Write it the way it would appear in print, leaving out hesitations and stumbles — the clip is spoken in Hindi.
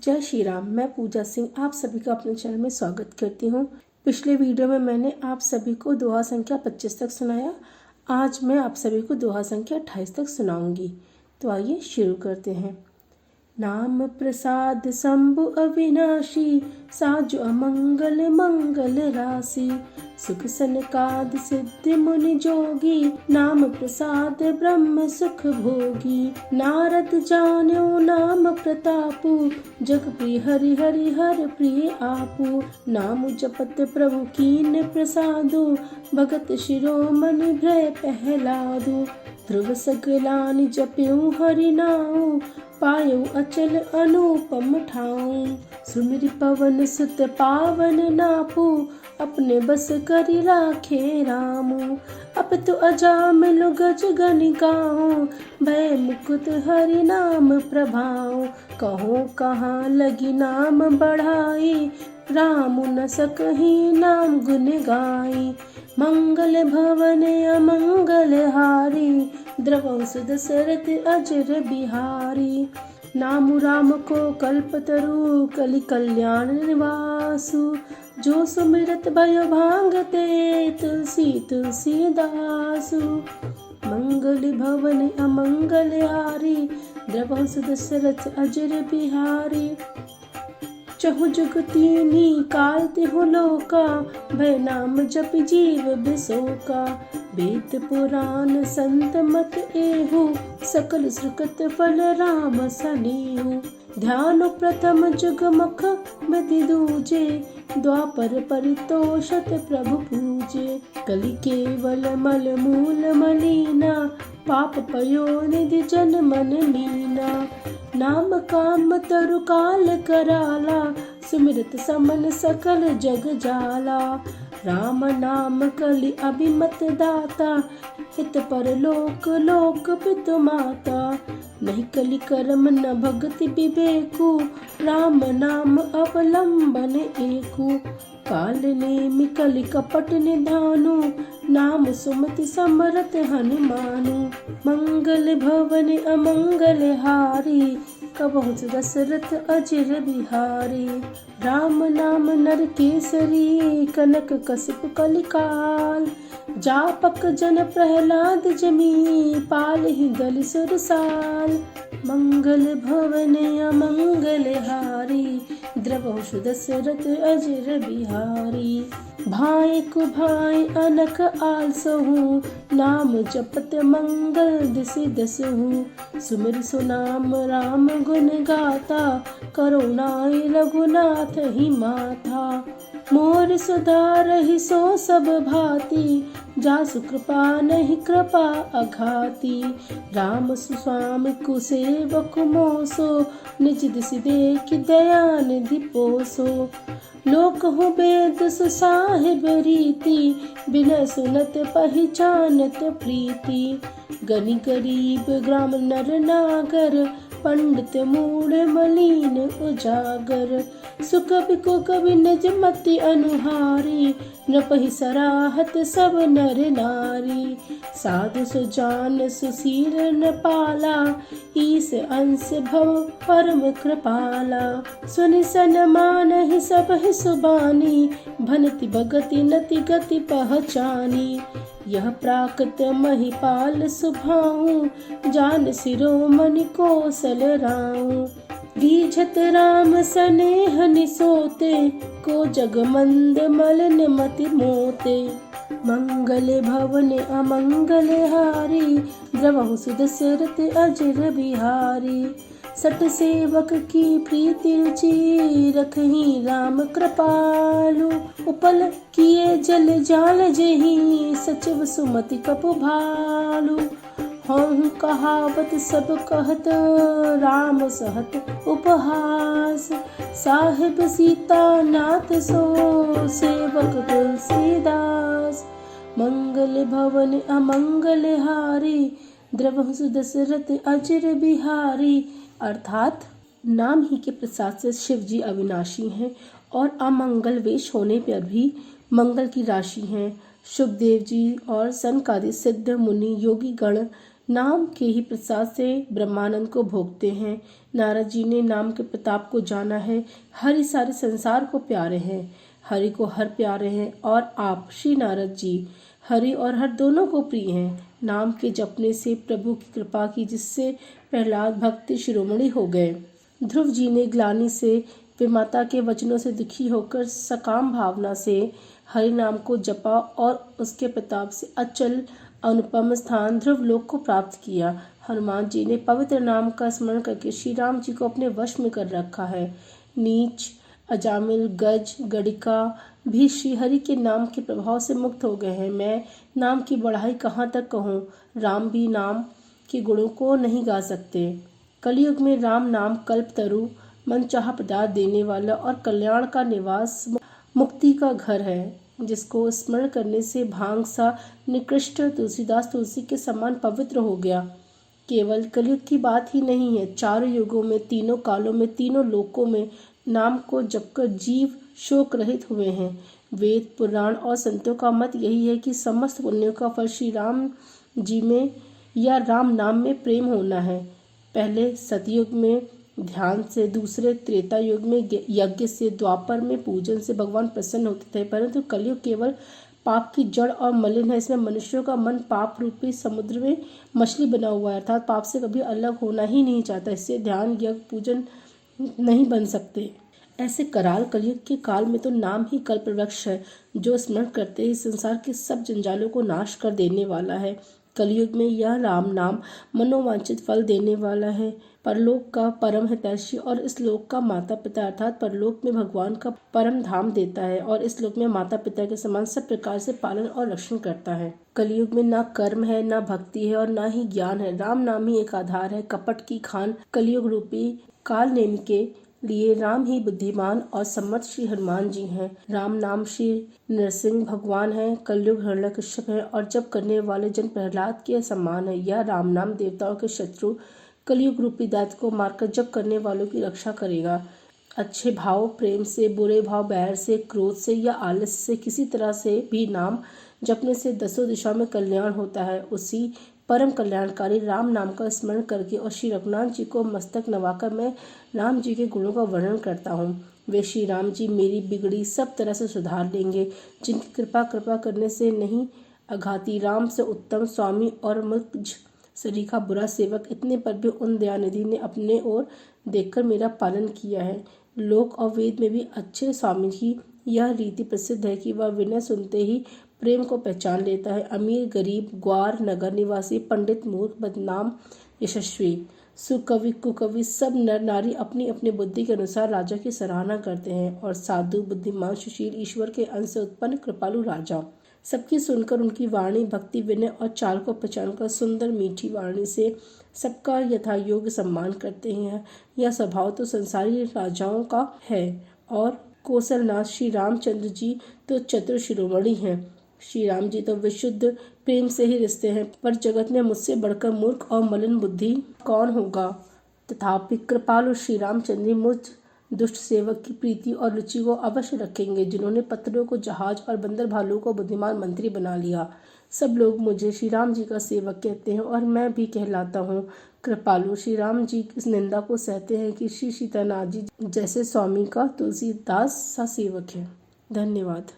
जय श्री राम। मैं पूजा सिंह आप सभी का अपने चैनल में स्वागत करती हूँ। पिछले वीडियो में मैंने आप सभी को दोहा संख्या 25 तक सुनाया। आज मैं आप सभी को दोहा संख्या 28 तक सुनाऊंगी। तो आइए शुरू करते हैं। नाम प्रसाद शंभु अविनाशी, साजु अमंगल मंगल राशि। सुख सनकादि सिद्धि मुनि जोगी, नाम प्रसाद ब्रह्म सुख भोगी। नारद जान्यो नाम प्रतापु, जग प्रिय हरि हरि हर प्रिय आपू। नाम जपत प्रभु कीन प्रसादु, भगत शिरोमणि भय पहलादु। ध्रुव सगलानि जप्यु हरि नाउ, पायु अचल अनुपम ठाऊ। सुमिरि पवन सुत पावन नापू, अपने बस करि राखे रामू। अब तो अजामिल गज गनि गाओ, भय मुकुट हरि नाम प्रभाओ। कहो कहाँ लगी नाम बढ़ाई, राम न सकहि नाम गुण गाई। मंगल भवन अमंगल हारी, द्रवहु सुदशरथ अजर बिहारी। नाम राम को कल्पतरु, कलि कल्याण निवासु। जो सुमिरत भयो भांगते, तुलसी तुलसीदासु। मंगल भवन अमंगल हारी, द्रवहु सुदशरथ अजर बिहारी। चहु जुग तीनी काल तिहु लोका, भय नाम जप जीव बिसोका। वेद पुराण संत मत एहु, सकल सुकृत फल राम सनेहु। ध्यान प्रथम जुग मुख विधि दूजे, द्वापर परितोषत प्रभु पूजे। कलि केवल मल मूल मलीना, पाप पयो निधि जन मन मीना। नाम काम तरु काल कराला, सुमिरत समन सकल जग जाला। राम नाम कलि अभिमत दाता, हित पर लोक लोक पितु माता। नहीं कलि कर्म न भगति विवेकु, राम नाम अवलंबन एकु। काल नेमि कलि कपट निधानु, नाम सुमति समरथ हनुमानु। मंगल भवन अमंगल हारी, कबहु दशरथ अजर बिहारी। राम नाम नर केसरी, कनक कसिप कलिकाल। जापक जन प्रहलाद जमी, पालहि दलि सुरसाल। मंगल भवन अमंगल हारी, द्रवहु दशरथ अजर बिहारी। भाई कुभाई अनक आलसहु, नाम जपत मंगल दिसि दसहु। सुमिर सुनाम राम गुण गाता, करुणाई रघुनाथ ही माथा। मोर सुधारहि सो सब भांति, जासु कृपा नहीं कृपा अघाती। राम सुस्वामी कुसेवक मोसो, निज दिसि देखि दया निधि पोसो। लोक हो वेद सुसाहिब रीति, बिन सुनत पहिचानत प्रीति। गनि गरीब ग्राम नर नागर, पंडित मूढ़ मलीन उजागर। सुकवि कुकवि निज मति अनुहारी, नृपहि सराहत सब नर नारी। साधु सुजान सुशील नृपाला, ईस अंश भव परम कृपाला। सुनि सन्मानहि सबहि सुबानी, भनति भगति नति गति पहचानी। यह प्राकृत महिपाल सुभाऊ, जान शिरोमणि कौशल राऊ। दीझत राम सनेह निसोते, को जग मंद मलिन मति मोते। मंगल भवन अमंगल हारी, द्रवहु सुदशरथ अजर बिहारी। सट सेवक की प्रीति रुचि, रखहि राम कृपालु। उपल किए जल जाल जहि, सचिव सुमति कपु भालु। हूँ कहावत सब कहत, राम सहत उपहास। साहिब सीता नाथ सो, सेवक तुलसीदास। मंगल भवन अमंगल हारी, द्रवहु सुदशरथ अजर बिहारी। अर्थात नाम ही के प्रसाद से शिव जी अविनाशी हैं और अमंगल वेश होने पर भी मंगल की राशि हैं। शुभदेव जी और सनकादि सिद्ध मुनि योगी गण नाम के ही प्रसाद से ब्रह्मानंद को भोगते हैं। नारद जी ने नाम के प्रताप को जाना है। हरि सारे संसार को प्यारे हैं, हरि को हर प्यारे हैं। और आप श्री नारद जी हरि और हर दोनों को प्रिय हैं। नाम के जपने से प्रभु की कृपा की, जिससे प्रहलाद भक्ति शिरोमणि हो गए। ध्रुव जी ने ग्लानि से वे माता के वचनों से दुखी होकर सकाम भावना से हरि नाम को जपा और उसके प्रताप से अचल अनुपम स्थान ध्रुव लोक को प्राप्त किया। हनुमान जी ने पवित्र नाम का स्मरण करके श्री राम जी को अपने वश में कर रखा है। नीच, अजामिल, गज, गणिका भी श्री हरि के नाम के प्रभाव से मुक्त हो गए हैं। मैं नाम की बढ़ाई कहाँ तक कहूँ, राम भी नाम के गुणों को नहीं गा सकते। कलयुग में राम नाम कल्पतरु, मनचाहा पदार्थ देने वाला और कल्याण का निवास, मुक्ति का घर है, जिसको स्मरण करने से भांग सा निकृष्ट तुलसीदास तुलसी के समान पवित्र हो गया। केवल कलयुग की बात ही नहीं है, चारों युगों में, तीनों कालों में, तीनों लोकों में नाम को जपकर जीव शोक रहित हुए हैं। वेद, पुराण और संतों का मत यही है कि समस्त पुण्यों का फल श्री राम जी में या राम नाम में प्रेम होना है। पहले सतयुग में ध्यान से, दूसरे त्रेता युग में यज्ञ से, द्वापर में पूजन से भगवान प्रसन्न होते थे। परंतु कलयुग केवल पाप की जड़ और मलिन है। इसमें मनुष्यों का मन पाप रूपी समुद्र में मछली बना हुआ है, अर्थात पाप से कभी अलग होना ही नहीं चाहता। इससे ध्यान, यज्ञ, पूजन नहीं बन सकते। ऐसे कराल कलयुग के काल में तो नाम ही कल्प वृक्ष है, जो स्मरण करते ही संसार के सब जंजालों को नाश कर देने वाला है। कलयुग में यह राम नाम मनोवांछित फल देने वाला है, परलोक का परम हितैषी और इस लोक का माता पिता, अर्थात परलोक में भगवान का परम धाम देता है और इस लोक में माता पिता के समान सब प्रकार से पालन और रक्षण करता है। कलयुग में ना कर्म है, ना भक्ति है और ना ही ज्ञान है। राम नाम ही एक आधार है। कपट की खान कलयुग रूपी काल नेम के लिए राम ही बुद्धिमान और सम्मत श्री हनुमान जी हैं। राम नाम श्री नरसिंह भगवान है, कलयुग हिरण्यकश्यप है और जप करने वाले जन प्रहलाद के समान है। यह राम नाम देवताओं के शत्रु कलयुग रूपी दैत्य को मारकर जप करने वालों की रक्षा करेगा। अच्छे भाव प्रेम से, बुरे भाव बैर से, क्रोध से या आलस्य से किसी तरह से भी नाम जपने से दसों दिशा में कल्याण होता है। उसी परम कल्याणकारी राम नाम का स्मरण करके और श्री रघुनाथ जी को मस्तक नवाकर मैं राम जी के गुणों का वर्णन करता हूँ। वे श्री राम जी मेरी बिगड़ी सब तरह से सुधार लेंगे, जिनकी कृपा करने से नहीं अघाती। राम से उत्तम स्वामी और मुझ सरीखा बुरा सेवक, इतने पर भी उन दयानिधि ने अपने ओर देखकर मेरा पालन किया है। लोक और वेद में भी अच्छे स्वामी की यह रीति प्रसिद्ध है कि वह विनय सुनते ही प्रेम को पहचान लेता है। अमीर, गरीब, ग्वार, नगर निवासी, पंडित, मूर्ख, बदनाम, यशस्वी, सुकवि, कुकवि, सब नर नारी अपनी अपनी बुद्धि के अनुसार राजा की सराहना करते हैं। और साधु, बुद्धिमान, सुशील, ईश्वर के अंश से उत्पन्न कृपालु राजा सबकी सुनकर उनकी वाणी, भक्ति, विनय और चाल को पहचानकर सुंदर मीठी वाणी से सबका यथा योग्य सम्मान करते हैं। यह स्वभाव तो संसारी राजाओं का है। और कौशलनाथ श्री रामचंद्र जी तो चतुर शिरोमणि हैं। श्री राम जी तो विशुद्ध प्रेम से ही रिश्ते हैं, पर जगत में मुझसे बढ़कर मूर्ख और मलिन बुद्धि कौन होगा। तथापि कृपालु श्री रामचंद्र मुझ दुष्ट सेवक की प्रीति और रुचि को अवश्य रखेंगे, जिन्होंने पत्थरों को जहाज और बंदर भालू को बुद्धिमान मंत्री बना लिया। सब लोग मुझे श्री राम जी का सेवक कहते हैं और मैं भी कहलाता हूँ। कृपालु श्री राम जी इस निंदा को सहते हैं कि श्री सीतानाथ जी जैसे स्वामी का तुलसीदास सा सेवक है। धन्यवाद।